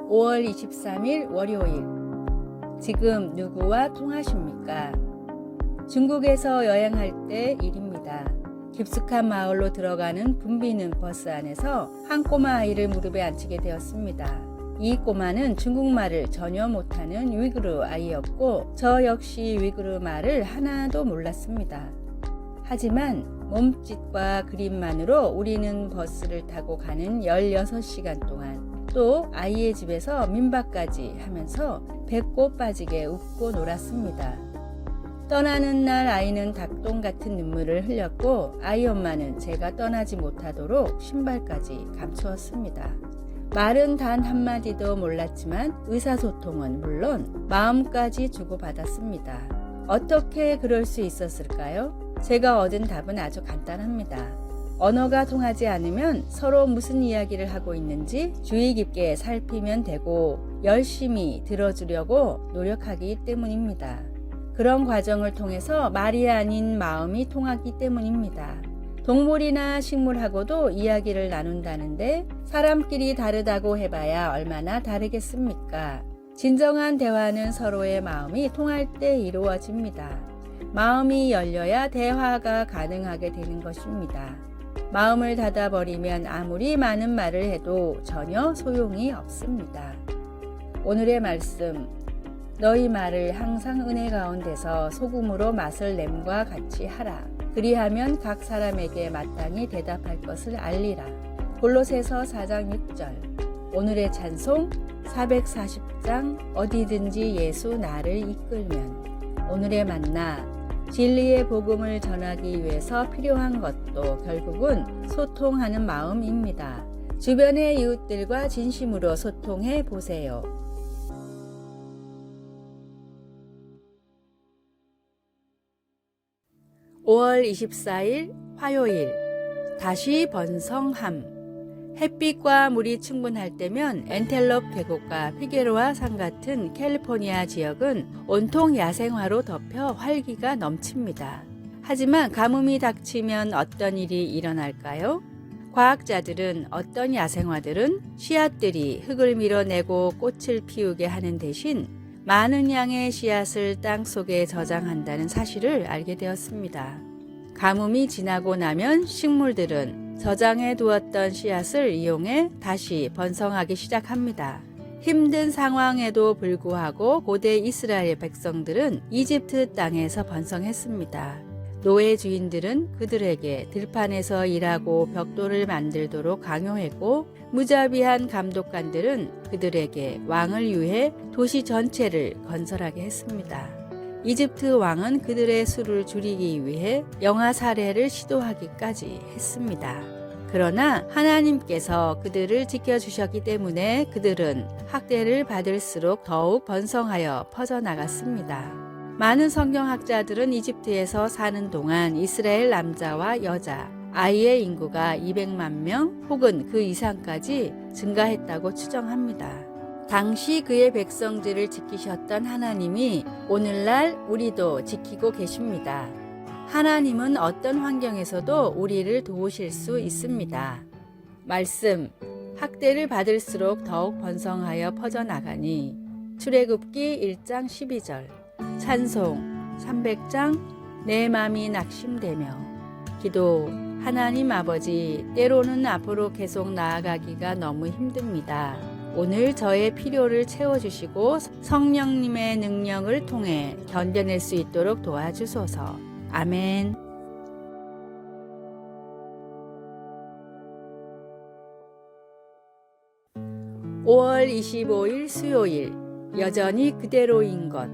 5월 23일 월요일. 지금 누구와 통하십니까? 중국에서 여행할 때 일입니다. 깊숙한 마을로 들어가는 붐비는 버스 안에서 한 꼬마 아이를 무릎에 앉히게 되었습니다. 이 꼬마는 중국말을 전혀 못하는 위구르 아이였고 저 역시 위구르 말을 하나도 몰랐습니다. 하지만 몸짓과 그림만으로 우리는 버스를 타고 가는 16시간 동안 또 아이의 집에서 민박까지 하면서 배꼽 빠지게 웃고 놀았습니다. 떠나는 날 아이는 닭똥 같은 눈물을 흘렸고 아이 엄마는 제가 떠나지 못하도록 신발까지 감추었습니다. 말은 단 한마디도 몰랐지만 의사소통은 물론 마음까지 주고받았습니다. 어떻게 그럴 수 있었을까요? 제가 얻은 답은 아주 간단합니다. 언어가 통하지 않으면 서로 무슨 이야기를 하고 있는지 주의 깊게 살피면 되고 열심히 들어주려고 노력하기 때문입니다. 그런 과정을 통해서 말이 아닌 마음이 통하기 때문입니다. 동물이나 식물하고도 이야기를 나눈다는데 사람끼리 다르다고 해봐야 얼마나 다르겠습니까? 진정한 대화는 서로의 마음이 통할 때 이루어집니다. 마음이 열려야 대화가 가능하게 되는 것입니다. 마음을 닫아버리면 아무리 많은 말을 해도 전혀 소용이 없습니다. 오늘의 말씀. 너희 말을 항상 은혜 가운데서 소금으로 맛을 냄과 같이 하라. 그리하면 각 사람에게 마땅히 대답할 것을 알리라. 골로새서 4장 6절. 오늘의 찬송 440장 어디든지 예수 나를 이끌면. 오늘의 만나. 진리의 복음을 전하기 위해서 필요한 것도 결국은 소통하는 마음입니다. 주변의 이웃들과 진심으로 소통해 보세요. (5월 24일) 화요일. 다시 번성함. 햇빛과 물이 충분할 때면 엔텔롭 계곡과 피게로아 산 같은 캘리포니아 지역은 온통 야생화로 덮여 활기가 넘칩니다. 하지만 가뭄이 닥치면 어떤 일이 일어날까요? 과학자들은 어떤 야생화들은 씨앗들이 흙을 밀어내고 꽃을 피우게 하는 대신 많은 양의 씨앗을 땅 속에 저장한다는 사실을 알게 되었습니다. 가뭄이 지나고 나면 식물들은 저장해 두었던 씨앗을 이용해 다시 번성하기 시작합니다. 힘든 상황에도 불구하고 고대 이스라엘 백성들은 이집트 땅에서 번성했습니다. 노예 주인들은 그들에게 들판에서 일하고 벽돌을 만들도록 강요했고 무자비한 감독관들은 그들에게 왕을 위해 도시 전체를 건설하게 했습니다. 이집트 왕은 그들의 수를 줄이기 위해 영아 살해를 시도하기까지 했습니다. 그러나 하나님께서 그들을 지켜주셨기 때문에 그들은 학대를 받을수록 더욱 번성하여 퍼져나갔습니다. 많은 성경학자들은 이집트에서 사는 동안 이스라엘 남자와 여자, 아이의 인구가 200만 명 혹은 그 이상까지 증가했다고 추정합니다. 당시 그의 백성들을 지키셨던 하나님이 오늘날 우리도 지키고 계십니다. 하나님은 어떤 환경에서도 우리를 도우실 수 있습니다. 말씀. 학대를 받을수록 더욱 번성하여 퍼져나가니. 출애굽기 1장 12절. 찬송 300장 내 맘이 낙심되며. 기도. 하나님 아버지, 때로는 앞으로 계속 나아가기가 너무 힘듭니다. 오늘 저의 필요를 채워주시고 성령님의 능력을 통해 견뎌낼 수 있도록 도와주소서. 아멘. (5월 25일) 수요일. 여전히 그대로인 것.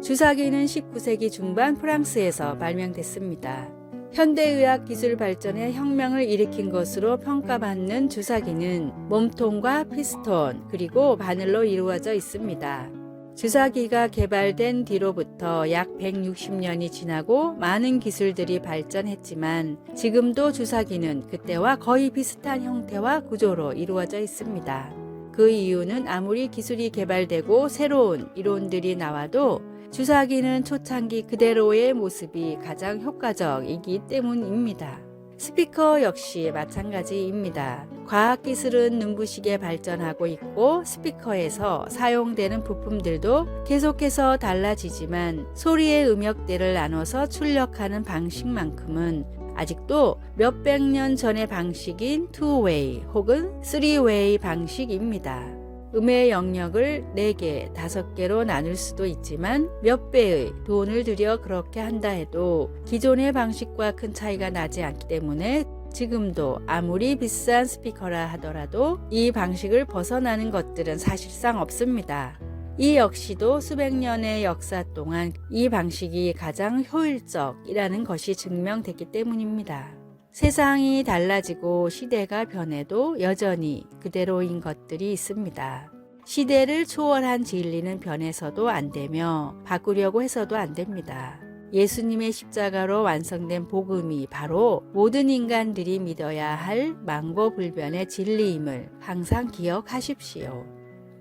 주사기는 19세기 중반 프랑스에서 발명됐습니다. 현대의학 기술 발전에 혁명을 일으킨 것으로 평가받는 주사기는 몸통과 피스톤 그리고 바늘로 이루어져 있습니다. 주사기가 개발된 뒤로부터 약 160년이 지나고 많은 기술들이 발전했지만 지금도 주사기는 그때와 거의 비슷한 형태와 구조로 이루어져 있습니다. 그 이유는 아무리 기술이 개발되고 새로운 이론들이 나와도 주사기는 초창기 그대로의 모습이 가장 효과적이기 때문입니다. 스피커 역시 마찬가지입니다. 과학기술은 눈부시게 발전하고 있고 스피커에서 사용되는 부품들도 계속해서 달라지지만 소리의 음역대를 나눠서 출력하는 방식만큼은 아직도 몇백 년 전의 방식인 투웨이 혹은 쓰리웨이 방식입니다. 음의 영역을 4개, 5개로 나눌 수도 있지만 몇 배의 돈을 들여 그렇게 한다 해도 기존의 방식과 큰 차이가 나지 않기 때문에 지금도 아무리 비싼 스피커라 하더라도 이 방식을 벗어나는 것들은 사실상 없습니다. 이 역시도 수백 년의 역사 동안 이 방식이 가장 효율적이라는 것이 증명됐기 때문입니다. 세상이 달라지고 시대가 변해도 여전히 그대로인 것들이 있습니다. 시대를 초월한 진리는 변해서도 안 되며 바꾸려고 해서도 안 됩니다. 예수님의 십자가로 완성된 복음이 바로 모든 인간들이 믿어야 할 망고불변의 진리임을 항상 기억하십시오.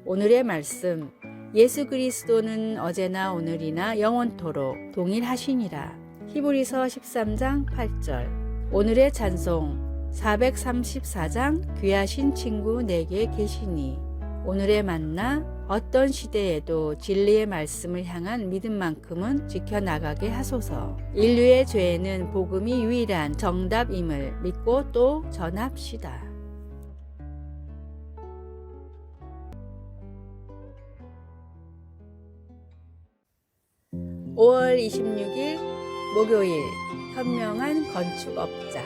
오늘의 말씀, 예수 그리스도는 어제나 오늘이나 영원토록 동일하시니라. 히브리서 13장 8절. 오늘의 찬송 434장 귀하신 친구 내게 계시니. 오늘의 만나 어떤 시대에도 진리의 말씀을 향한 믿음만큼은 지켜나가게 하소서. 인류의 죄에는 복음이 유일한 정답임을 믿고 또 전합시다. 5월 26일 목요일 현명한 건축업자.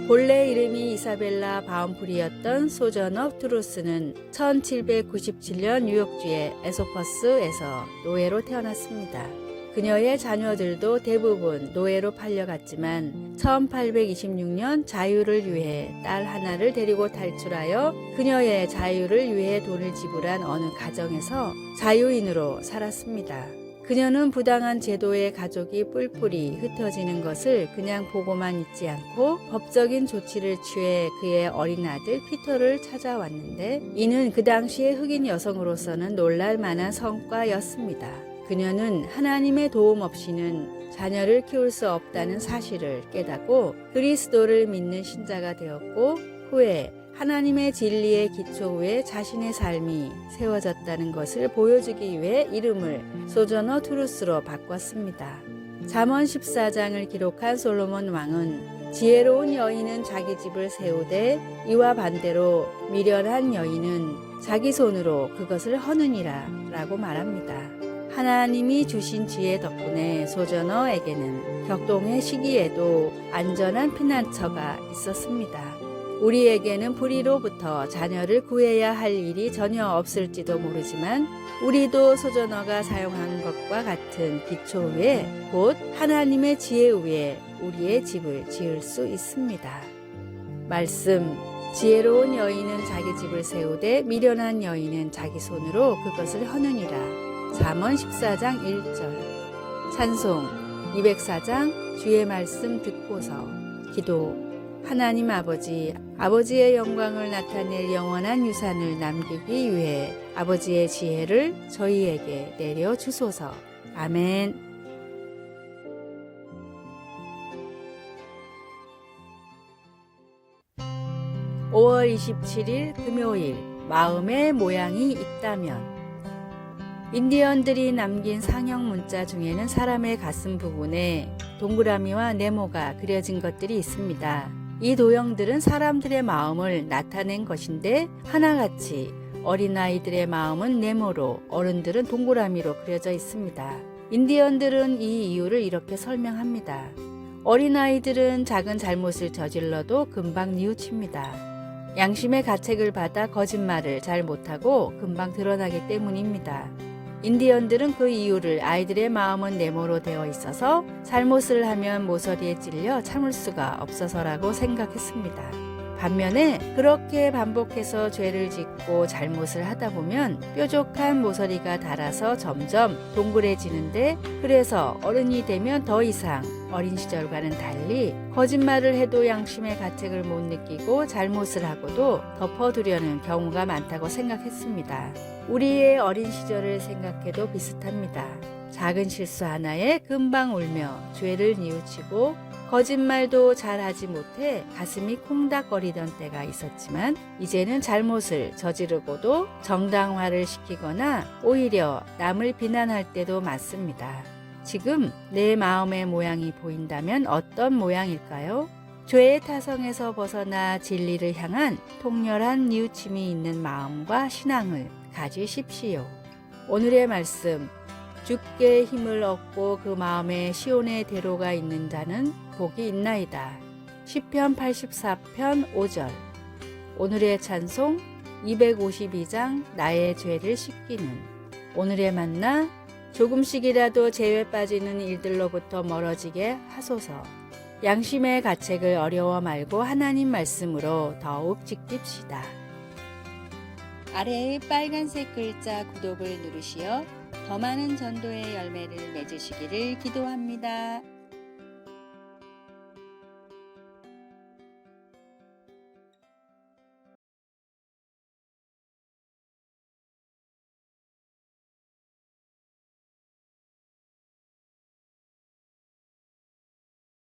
본래 이름이 이사벨라 바움프리였던 소저너 투루스는 1797년 뉴욕주의 에소퍼스에서 노예로 태어났습니다. 그녀의 자녀들도 대부분 노예로 팔려갔지만 1826년 자유를 위해 딸 하나를 데리고 탈출하여 그녀의 자유를 위해 돈을 지불한 어느 가정에서 자유인으로 살았습니다. 그녀는 부당한 제도의 가족이 뿔뿔이 흩어지는 것을 그냥 보고만 있지 않고 법적인 조치를 취해 그의 어린 아들 피터를 찾아왔는데 이는 그 당시의 흑인 여성으로서는 놀랄 만한 성과였습니다. 그녀는 하나님의 도움 없이는 자녀를 키울 수 없다는 사실을 깨닫고 그리스도를 믿는 신자가 되었고 후에 하나님의 진리의 기초 위에 자신의 삶이 세워졌다는 것을 보여주기 위해 이름을 소저너 투루스로 바꿨습니다. 잠언 14장을 기록한 솔로몬 왕은 지혜로운 여인은 자기 집을 세우되 이와 반대로 미련한 여인은 자기 손으로 그것을 허느니라 라고 말합니다. 하나님이 주신 지혜 덕분에 소저너에게는 격동의 시기에도 안전한 피난처가 있었습니다. 우리에게는 불의로부터 자녀를 구해야 할 일이 전혀 없을지도 모르지만 우리도 소저너가 사용한 것과 같은 기초 위에 곧 하나님의 지혜 위에 우리의 집을 지을 수 있습니다. 말씀, 지혜로운 여인은 자기 집을 세우되 미련한 여인은 자기 손으로 그것을 허느니라. 잠언 14장 1절. 찬송 204장 주의 말씀 듣고서. 기도. 하나님 아버지, 아버지의 영광을 나타낼 영원한 유산을 남기기 위해 아버지의 지혜를 저희에게 내려주소서. 아멘. (5월 27일) 금요일. 마음의 모양이 있다면. 인디언들이 남긴 상형 문자 중에는 사람의 가슴 부분에 동그라미와 네모가 그려진 것들이 있습니다. 이 도형들은 사람들의 마음을 나타낸 것인데 하나같이 어린아이들의 마음은 네모로 어른들은 동그라미로 그려져 있습니다. 인디언들은 이 이유를 이렇게 설명합니다. 어린아이들은 작은 잘못을 저질러도 금방 뉘우칩니다. 양심의 가책을 받아 거짓말을 잘 못하고 금방 드러나기 때문입니다. 인디언들은 그 이유를 아이들의 마음은 네모로 되어 있어서 잘못을 하면 모서리에 찔려 참을 수가 없어서라고 생각했습니다. 반면에 그렇게 반복해서 죄를 짓고 잘못을 하다 보면 뾰족한 모서리가 닳아서 점점 동그래지는데 그래서 어른이 되면 더 이상 어린 시절과는 달리 거짓말을 해도 양심의 가책을 못 느끼고 잘못을 하고도 덮어두려는 경우가 많다고 생각했습니다. 우리의 어린 시절을 생각해도 비슷합니다. 작은 실수 하나에 금방 울며 죄를 뉘우치고 거짓말도 잘하지 못해 가슴이 콩닥거리던 때가 있었지만 이제는 잘못을 저지르고도 정당화를 시키거나 오히려 남을 비난할 때도 많습니다. 지금 내 마음의 모양이 보인다면 어떤 모양일까요? 죄의 타성에서 벗어나 진리를 향한 통렬한 뉘우침이 있는 마음과 신앙을 가지십시오. 오늘의 말씀, 주께 힘을 얻고 그 마음에 시온의 대로가 있는 자는 복이 있나이다. 시편 84편 5절. 오늘의 찬송 252장 나의 죄를 씻기는. 오늘의 만나 조금씩이라도 죄에 빠지는 일들로부터 멀어지게 하소서. 양심의 가책을 어려워 말고 하나님 말씀으로 더욱 지킵시다. 아래의 빨간색 글자 구독을 누르시어 더 많은 전도의 열매를 맺으시기를 기도합니다.